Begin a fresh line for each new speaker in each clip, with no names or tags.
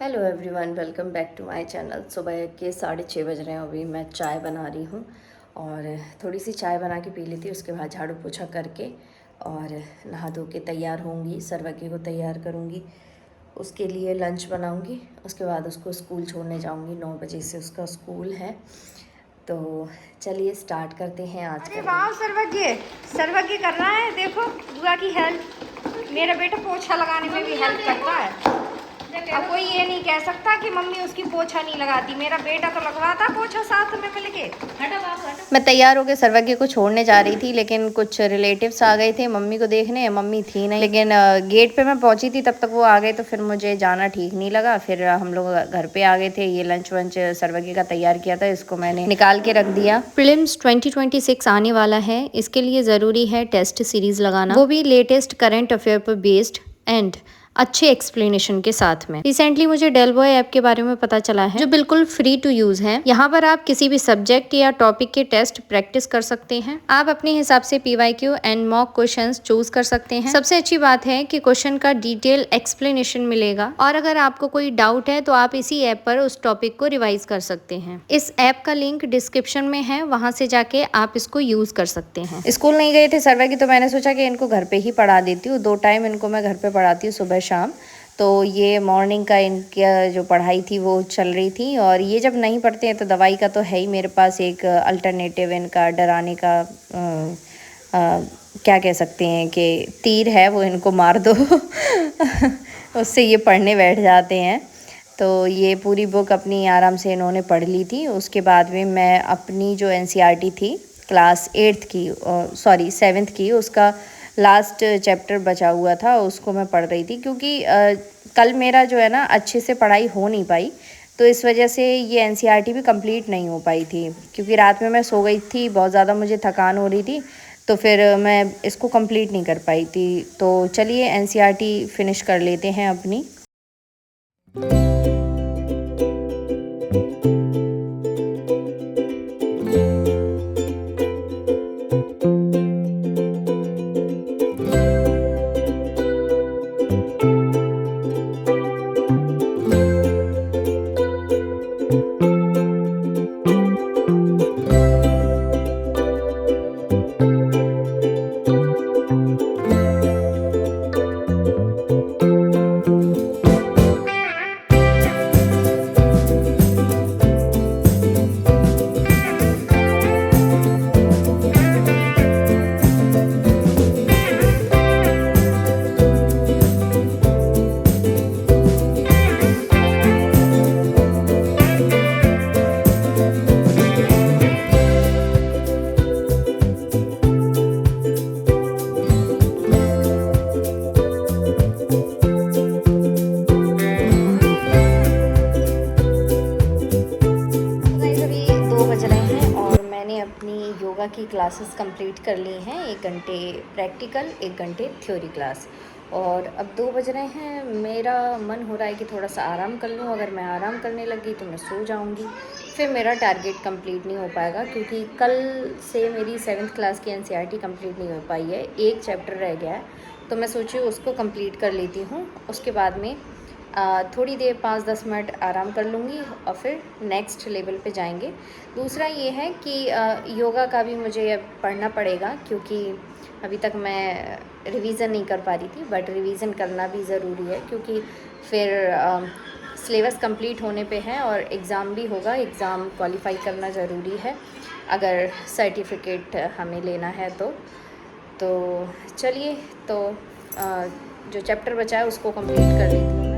Hello everyone, welcome back to my channel. सुबह के 6:30 बज रहे हैं। अभी मैं चाय बना रही हूँ और थोड़ी सी चाय बना के पी ली थी। उसके बाद झाड़ू पोछा करके और नहा धो के तैयार होंगी। सर्वज्ञ को तैयार करूँगी, उसके लिए लंच बनाऊँगी। उसके बाद उसको स्कूल छोड़ने जाऊँगी। 9 बजे से उसका स्कूल है। तो चलिए स्टार्ट करते हैं आज का।
अरे वाह, सर्वज्ञ सर्वज्ञ कर रहा है। देखो बुआ की हेल्प। मेरा बेटा पोछा लगाने में भी हेल्प करता है। अब कोई ये नहीं कह सकता कि मम्मी उसकी पोछा नहीं लगाती। मेरा बेटा तो लगवाता पोछा साथ में मिलके।
मैं तैयार होकर सर्वज्ञ को छोड़ने जा रही थी, लेकिन कुछ रिलेटिव्स आ गए थे मम्मी को देखने। मम्मी थी नहीं, लेकिन गेट पे मैं पहुंची थी, तब तक वो आ गए। तो फिर मुझे जाना ठीक नहीं लगा। फिर हम लोग घर पे आ गए थे। ये लंच वंच सर्वज्ञ का तैयार किया था, इसको मैंने निकाल के रख दिया। प्रीलिम्स 2026 आने वाला है, इसके लिए ज़रूरी है टेस्ट सीरीज लगाना, वो भी लेटेस्ट करंट अफेयर पर बेस्ड एंड अच्छे एक्सप्लेनेशन के साथ में। रिसेंटली मुझे डेलबॉय ऐप के बारे में पता चला है, जो बिल्कुल फ्री टू यूज है। यहाँ पर आप किसी भी सब्जेक्ट या टॉपिक के टेस्ट प्रैक्टिस कर सकते हैं। आप अपने हिसाब से PYQ and mock questions choose कर सकते हैं। सबसे अच्छी बात है कि क्वेश्चन का डिटेल एक्सप्लेनेशन मिलेगा, और अगर आपको कोई डाउट है तो आप इसी ऐप पर उस टॉपिक को रिवाइज कर सकते हैं। इस ऐप का लिंक डिस्क्रिप्शन में है, वहां से जाके आप इसको यूज कर सकते हैं। स्कूल नहीं गए थे सर्वज्ञ, तो मैंने सोचा कि इनको घर पे ही पढ़ा देती हूँ। 2 टाइम इनको मैं घर पे पढ़ाती हूँ, सुबह शाम। तो ये मॉर्निंग का इनका जो पढ़ाई थी वो चल रही थी, और ये जब नहीं पढ़ते हैं तो दवाई का तो है ही मेरे पास एक अल्टरनेटिव। इनका डराने का क्या कह सकते हैं कि तीर है, वो इनको मार दो उससे ये पढ़ने बैठ जाते हैं। तो ये पूरी बुक अपनी आराम से इन्होंने पढ़ ली थी। उसके बाद में मैं अपनी जो NCERT थी क्लास 8th की, सॉरी 7th की, उसका लास्ट चैप्टर बचा हुआ था, उसको मैं पढ़ रही थी। क्योंकि कल मेरा जो है ना अच्छे से पढ़ाई हो नहीं पाई, तो इस वजह से ये NCERT भी कंप्लीट नहीं हो पाई थी। क्योंकि रात में मैं सो गई थी, बहुत ज़्यादा मुझे थकान हो रही थी, तो फिर मैं इसको कंप्लीट नहीं कर पाई थी। तो चलिए NCERT फिनिश कर लेते हैं अपनी। योगा की क्लासेस कंप्लीट कर ली हैं। 1 घंटे प्रैक्टिकल, 1 घंटे थ्योरी क्लास। और अब 2 बज रहे हैं। मेरा मन हो रहा है कि थोड़ा सा आराम कर लूँ। अगर मैं आराम करने लगी तो मैं सो जाऊँगी, फिर मेरा टारगेट कंप्लीट नहीं हो पाएगा। क्योंकि कल से मेरी 7th क्लास की NCERT कंप्लीट नहीं हो पाई है, एक चैप्टर रह गया है। तो मैं सोची उसको कंप्लीट कर लेती हूँ। उसके बाद में थोड़ी देर 5-10 मिनट आराम कर लूँगी और फिर नेक्स्ट लेवल पे जाएंगे। दूसरा ये है कि योगा का भी मुझे पढ़ना पड़ेगा, क्योंकि अभी तक मैं रिवीज़न नहीं कर पा रही थी। बट रिवीज़न करना भी ज़रूरी है, क्योंकि फिर सिलेबस कंप्लीट होने पे है और एग्ज़ाम भी होगा। एग्ज़ाम क्वालिफाई करना ज़रूरी है अगर सर्टिफिकेट हमें लेना है तो चलिए, तो जो चैप्टर बचा है उसको कंप्लीट कर लेती हूँ मैं।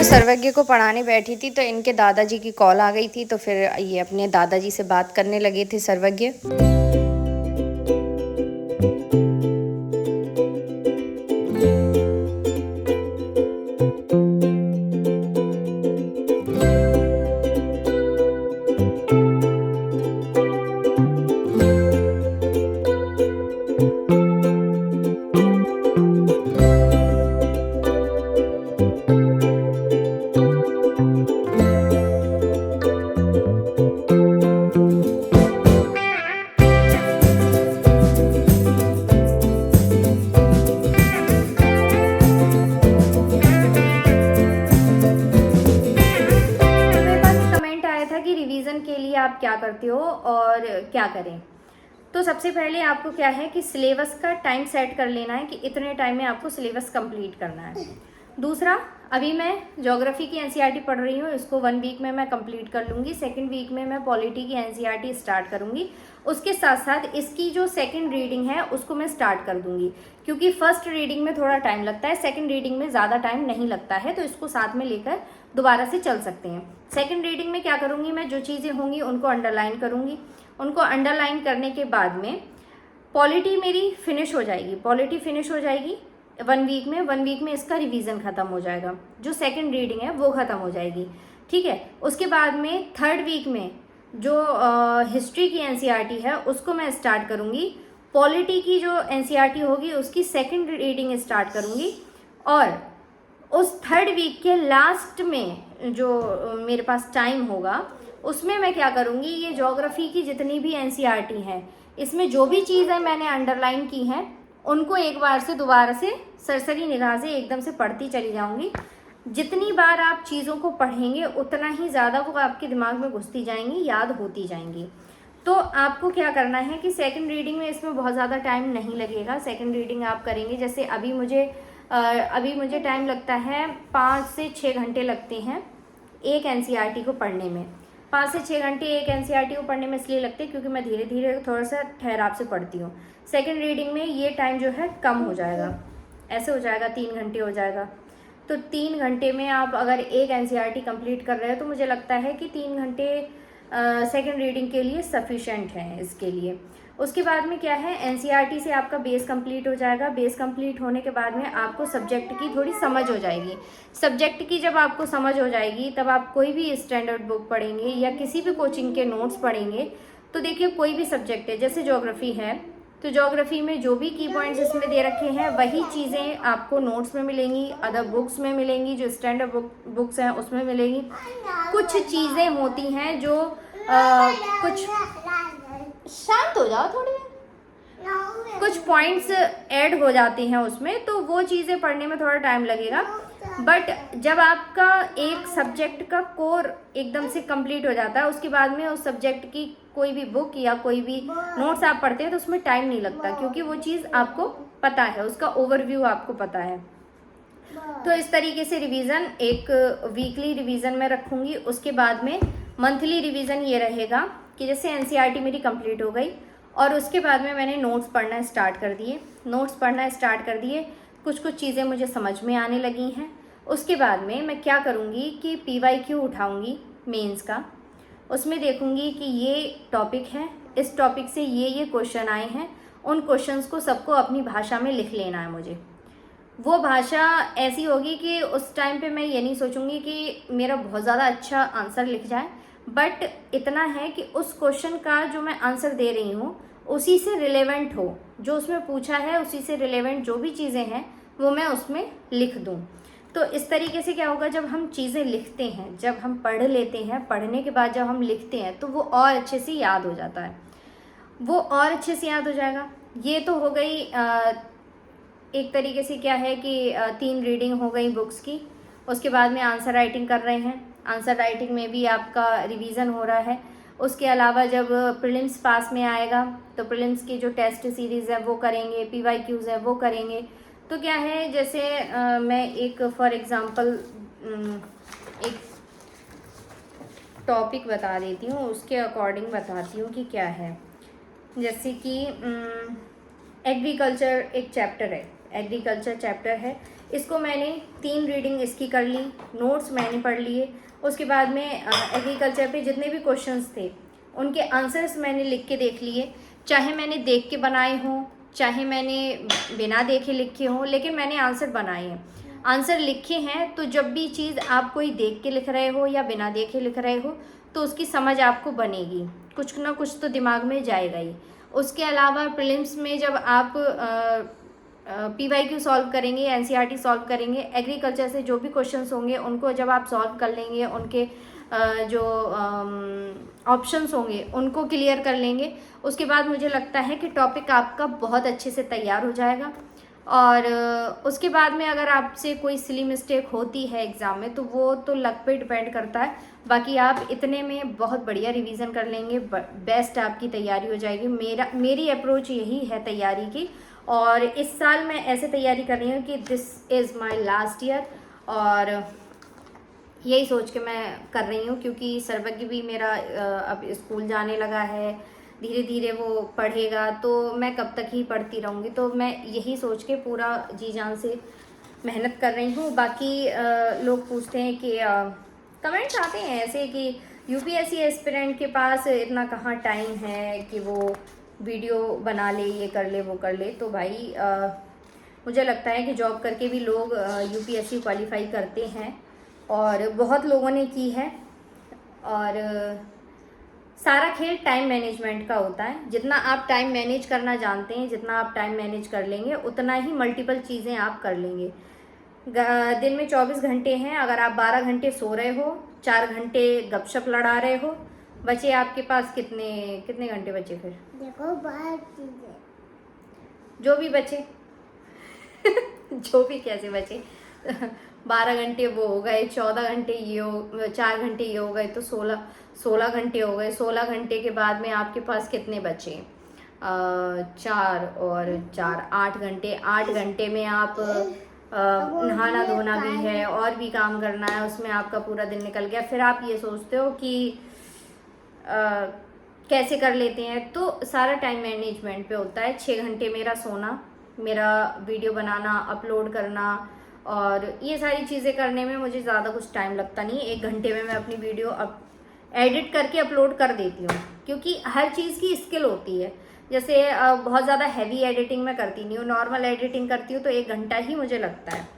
सर्वज्ञ को पढ़ाने बैठी थी तो इनके दादाजी की कॉल आ गई थी, तो फिर ये अपने दादाजी से बात करने लगे थे सर्वज्ञ। आप क्या करते हो और क्या करें। तो सबसे पहले आपको क्या है कि सिलेबस का टाइम सेट कर लेना है कि इतने टाइम में आपको सिलेबस कंप्लीट करना है। दूसरा, अभी मैं ज्योग्राफी की एनसीईआरटी पढ़ रही हूँ, इसको 1 वीक में मैं कंप्लीट कर लूँगी। सेकंड वीक में मैं पॉलिटी की एनसीईआरटी स्टार्ट करूँगी। उसके साथ साथ इसकी जो सेकंड रीडिंग है उसको मैं स्टार्ट कर दूँगी, क्योंकि फर्स्ट रीडिंग में थोड़ा टाइम लगता है, सेकंड रीडिंग में ज़्यादा टाइम नहीं लगता है, तो इसको साथ में लेकर दोबारा से चल सकते हैं। सेकंड रीडिंग में क्या करूँगी, मैं जो चीज़ें होंगी उनको अंडरलाइन करूँगी। उनको अंडरलाइन करने के बाद में पॉलिटी मेरी फिनिश हो जाएगी। पॉलिटी फिनिश हो जाएगी 1 वीक में। 1 वीक में इसका रिवीजन खत्म हो जाएगा, जो सेकंड रीडिंग है वो खत्म हो जाएगी, ठीक है। उसके बाद में थर्ड वीक में जो हिस्ट्री की एनसीईआरटी है उसको मैं स्टार्ट करूँगी। पॉलिटी की जो एनसीईआरटी होगी उसकी सेकंड रीडिंग स्टार्ट करूँगी। और उस थर्ड वीक के लास्ट में जो मेरे पास टाइम होगा उसमें मैं क्या करूँगी, ये ज्योग्राफी की जितनी भी एनसीईआरटी हैं इसमें जो भी चीज़ें मैंने अंडरलाइन की हैं उनको एक बार से दोबारा से सरसरी निगाह से एकदम से पढ़ती चली जाऊंगी। जितनी बार आप चीज़ों को पढ़ेंगे उतना ही ज़्यादा वो आपके दिमाग में घुसती जाएंगी, याद होती जाएंगी। तो आपको क्या करना है कि सेकंड रीडिंग में इसमें बहुत ज़्यादा टाइम नहीं लगेगा। सेकंड रीडिंग आप करेंगे, जैसे अभी मुझे टाइम लगता है 5 से 6 घंटे लगते हैं एक एनसीईआरटी को पढ़ने में। 5 से 6 घंटे एक एनसीईआरटी को पढ़ने में इसलिए लगते हैं क्योंकि मैं धीरे धीरे थोड़ा सा ठहराव से पढ़ती हूँ। सेकंड रीडिंग में ये टाइम जो है कम हो जाएगा, ऐसे हो जाएगा 3 घंटे हो जाएगा। तो 3 घंटे में आप अगर एक एनसीईआरटी कंप्लीट कर रहे हो तो मुझे लगता है कि 3 घंटे सेकंड रीडिंग के लिए सफिशेंट है इसके लिए। उसके बाद में क्या है, एनसीईआरटी से आपका बेस कंप्लीट हो जाएगा। बेस कंप्लीट होने के बाद में आपको सब्जेक्ट की थोड़ी समझ हो जाएगी। सब्जेक्ट की जब आपको समझ हो जाएगी तब आप कोई भी स्टैंडर्ड बुक पढ़ेंगे या किसी भी कोचिंग के नोट्स पढ़ेंगे तो देखिए कोई भी सब्जेक्ट है, जैसे ज्योग्राफी है तो ज्योग्राफी में जो भी की पॉइंट्स इसमें दे रखे हैं वही चीज़ें आपको नोट्स में मिलेंगी, अदर बुक्स में मिलेंगी, जो स्टैंडर्ड बुक्स हैं उसमें मिलेंगी। कुछ चीज़ें होती हैं जो कुछ शांत हो जाओ थोड़ी देर, कुछ पॉइंट्स ऐड हो जाते हैं उसमें, तो वो चीज़ें पढ़ने में थोड़ा टाइम लगेगा। बट जब आपका एक सब्जेक्ट का कोर एकदम से कंप्लीट हो जाता है उसके बाद में उस सब्जेक्ट की कोई भी बुक या कोई भी नोट्स आप पढ़ते हैं तो उसमें टाइम नहीं लगता, क्योंकि वो चीज़ आपको पता है, उसका ओवरव्यू आपको पता है। तो इस तरीके से रिवीजन एक वीकली रिवीजन में रखूँगी। उसके बाद में मंथली रिवीजन ये रहेगा कि जैसे एनसीईआरटी मेरी कंप्लीट हो गई और उसके बाद में मैंने नोट्स पढ़ना स्टार्ट कर दिए। कुछ चीज़ें मुझे समझ में आने लगी हैं। उसके बाद में मैं क्या करूँगी कि पीवाईक्यू उठाऊँगी मेंस का, उसमें देखूँगी कि ये टॉपिक है, इस टॉपिक से ये क्वेश्चन आए हैं, उन क्वेश्चंस को सबको अपनी भाषा में लिख लेना है मुझे। वो भाषा ऐसी होगी कि उस टाइम पे मैं ये नहीं सोचूंगी कि मेरा बहुत ज़्यादा अच्छा आंसर लिख जाए, बट इतना है कि उस क्वेश्चन का जो मैं आंसर दे रही हूँ उसी से रिलेवेंट हो, जो उसमें पूछा है उसी से रिलेवेंट जो भी चीज़ें हैं वो मैं उसमें लिख दूँ। तो इस तरीके से क्या होगा, जब हम चीज़ें लिखते हैं, जब हम पढ़ लेते हैं, पढ़ने के बाद जब हम लिखते हैं तो वो और अच्छे से याद हो जाता है, वो और अच्छे से याद हो जाएगा। ये तो हो गई एक तरीके से क्या है कि 3 रीडिंग हो गई बुक्स की। उसके बाद में आंसर राइटिंग कर रहे हैं, आंसर राइटिंग में भी आपका रिवीजन हो रहा है। उसके अलावा जब प्रीलिम्स पास में आएगा तो प्रीलिम्स की जो टेस्ट सीरीज़ है वो करेंगे, पीवाईक्यूज़ है वो करेंगे। तो क्या है, जैसे मैं एक फॉर एग्ज़ाम्पल एक टॉपिक बता देती हूँ, उसके अकॉर्डिंग बताती हूँ कि क्या है। जैसे कि एग्रीकल्चर एक चैप्टर है, एग्रीकल्चर चैप्टर है,
इसको मैंने 3 रीडिंग इसकी कर ली, नोट्स मैंने पढ़ लिए। उसके बाद में एग्रीकल्चर पे जितने भी क्वेश्चंस थे उनके आंसर्स मैंने लिख के देख लिए, चाहे मैंने देख के बनाए हों चाहे मैंने बिना देखे लिखे हों, लेकिन मैंने आंसर बनाए हैं, आंसर लिखे हैं। तो जब भी चीज़ आप कोई देख के लिख रहे हो या बिना देखे लिख रहे हो तो उसकी समझ आपको बनेगी, कुछ ना कुछ तो दिमाग में जाएगा ही। उसके अलावा प्रीलिम्स में जब आप PYQ सॉल्व करेंगे, NCERT सॉल्व करेंगे, एग्रीकल्चर से जो भी क्वेश्चंस होंगे उनको जब आप सॉल्व कर लेंगे, उनके जो ऑप्शंस होंगे उनको क्लियर कर लेंगे, उसके बाद मुझे लगता है कि टॉपिक आपका बहुत अच्छे से तैयार हो जाएगा। और उसके बाद में अगर आपसे कोई सिली मिस्टेक होती है एग्ज़ाम में तो वो तो लक पे डिपेंड करता है, बाकी आप इतने में बहुत बढ़िया रिवीजन कर लेंगे, बेस्ट आपकी तैयारी हो जाएगी। मेरी अप्रोच यही है तैयारी की, और इस साल मैं ऐसे तैयारी कर रही हूँ कि this is my last year, और यही सोच के मैं कर रही हूँ, क्योंकि सर्वज्ञ भी मेरा अब स्कूल जाने लगा है, धीरे धीरे वो पढ़ेगा, तो मैं कब तक ही पढ़ती रहूँगी। तो मैं यही सोच के पूरा जी जान से मेहनत कर रही हूँ। बाकी लोग पूछते हैं कि कमेंट्स आते हैं ऐसे कि UPSC एस्पिरेंट के पास इतना कहाँ टाइम है कि वो वीडियो बना ले, ये कर ले वो कर ले। तो भाई मुझे लगता है कि जॉब करके भी लोग UPSC क्वालिफाई करते हैं, और बहुत लोगों ने की है। और सारा खेल टाइम मैनेजमेंट का होता है, जितना आप टाइम मैनेज करना जानते हैं, जितना आप टाइम मैनेज कर लेंगे उतना ही मल्टीपल चीज़ें आप कर लेंगे। दिन में 24 घंटे हैं, अगर आप 12 घंटे सो रहे हो, 4 घंटे गपशप लड़ा रहे हो, बचे आपके पास कितने घंटे बचे फिर?
देखो बाहर चीजें
जो भी बचे जो भी कैसे बचे 12 घंटे वो हो गए, 14 घंटे ये हो, 4 घंटे ये हो गए, तो 16 घंटे हो गए। 16 घंटे के बाद में आपके पास कितने बचे? 4 और 4 8 घंटे। 8 घंटे में आप नहाना धोना भी है और भी काम करना है, उसमें आपका पूरा दिन निकल गया। फिर आप ये सोचते हो कि कैसे कर लेते हैं, तो सारा टाइम मैनेजमेंट पे होता है। 6 घंटे मेरा सोना, मेरा वीडियो बनाना, अपलोड करना, और ये सारी चीज़ें करने में मुझे ज़्यादा कुछ टाइम लगता नहीं। 1 घंटे में मैं अपनी वीडियो एडिट करके अपलोड कर देती हूँ, क्योंकि हर चीज़ की स्किल होती है। जैसे बहुत ज़्यादा हैवी एडिटिंग मैं करती नहीं हूँ, नॉर्मल एडिटिंग करती हूँ तो 1 घंटा ही मुझे लगता है,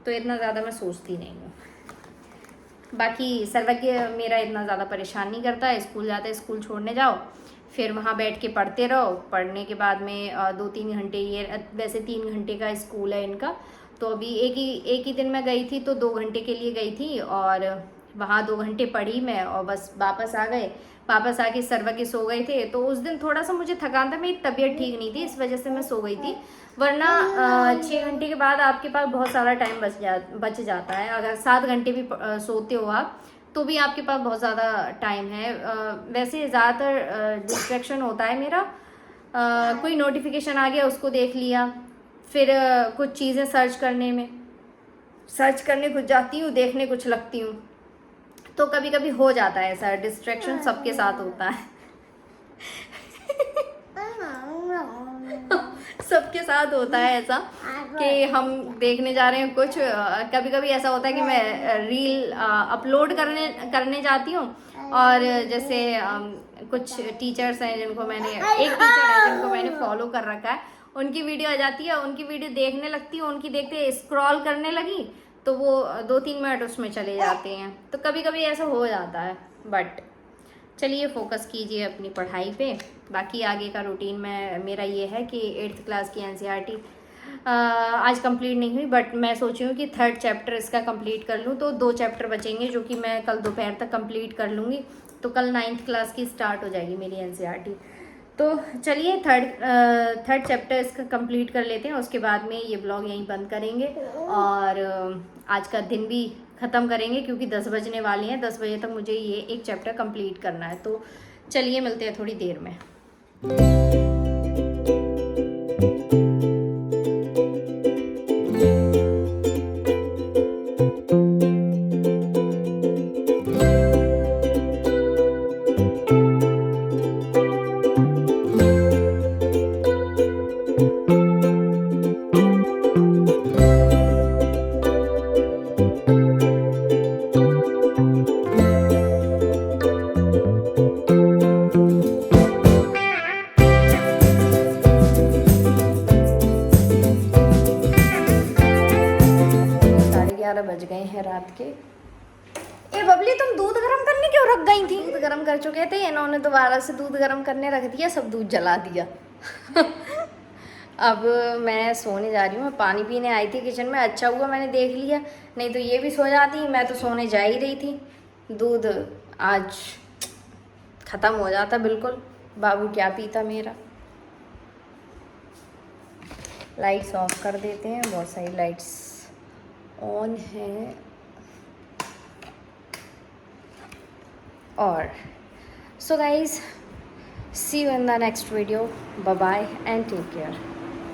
तो इतना ज़्यादा मैं सोचती नहीं हूँ। बाकी सर्वज्ञ मेरा इतना ज़्यादा परेशान नहीं करता है, स्कूल जाते हैं, स्कूल छोड़ने जाओ, फिर वहाँ बैठ के पढ़ते रहो, पढ़ने के बाद में 2-3 घंटे, ये वैसे 3 घंटे का स्कूल है इनका। तो अभी एक ही दिन मैं गई थी, तो 2 घंटे के लिए गई थी, और वहाँ 2 घंटे पढ़ी मैं और बस वापस आ गए। वापस आके सर्वज्ञ सो गए थे, तो उस दिन थोड़ा सा मुझे थकान था, मेरी तबीयत ठीक नहीं थी, इस वजह से मैं सो गई थी। वरना 6 घंटे के बाद आपके पास बहुत सारा टाइम बच जाता है। अगर 7 घंटे भी सोते हो आप तो भी आपके पास बहुत ज़्यादा टाइम है। वैसे ज़्यादातर डिस्ट्रैक्शन होता है मेरा, कोई नोटिफिकेशन आ गया उसको देख लिया, फिर कुछ चीज़ें सर्च करने कुछ जाती हूँ, देखने कुछ लगती हूँ, तो कभी कभी हो जाता है ऐसा। डिस्ट्रैक्शन सबके साथ होता है सबके साथ होता है ऐसा कि हम देखने जा रहे हैं कुछ। कभी कभी ऐसा होता है कि मैं रील अपलोड करने जाती हूँ, और जैसे कुछ टीचर्स हैं जिनको एक टीचर है जिनको मैंने फॉलो कर रखा है, उनकी वीडियो आ जाती है, उनकी वीडियो देखने लगती हूँ, उनकी देखते स्क्रॉल करने लगी तो वो 2-3 मिनट उसमें चले जाते हैं। तो कभी कभी ऐसा हो जाता है, बट चलिए फोकस कीजिए अपनी पढ़ाई पे। बाकी आगे का रूटीन मेरा ये है कि 8th क्लास की NCERT आज कंप्लीट नहीं हुई, बट मैं सोची हूँ कि 3rd चैप्टर इसका कंप्लीट कर लूँ, तो 2 चैप्टर बचेंगे जो कि मैं कल दोपहर तक कंप्लीट कर लूँगी, तो कल 9th क्लास की स्टार्ट हो जाएगी मेरी NCERT। तो चलिए 3rd चैप्टर इसका कंप्लीट कर लेते हैं, उसके बाद में ये ब्लॉग यहीं बंद करेंगे और आज का दिन भी ख़त्म करेंगे, क्योंकि 10 बजने वाले हैं। 10 बजे तक मुझे ये एक चैप्टर कंप्लीट करना है। तो चलिए मिलते हैं थोड़ी देर में।
गई थी, दूध गर्म कर चुके थे, इन्होंने दोबारा से दूध गर्म करने रख दिया, सब दूध जला दिया। अब मैं सोने जा रही हूँ। मैं पानी पीने आई थी किचन में, अच्छा हुआ मैंने देख लिया, नहीं तो ये भी सो जाती। मैं तो सोने जा ही रही थी, दूध आज ख़त्म हो जाता बिल्कुल। बाबू क्या पीता मेरा। लाइट्स ऑफ कर देते हैं, बहुत सारी लाइट्स ऑन हैं। और so guys, see you in the next video, bye bye and take care.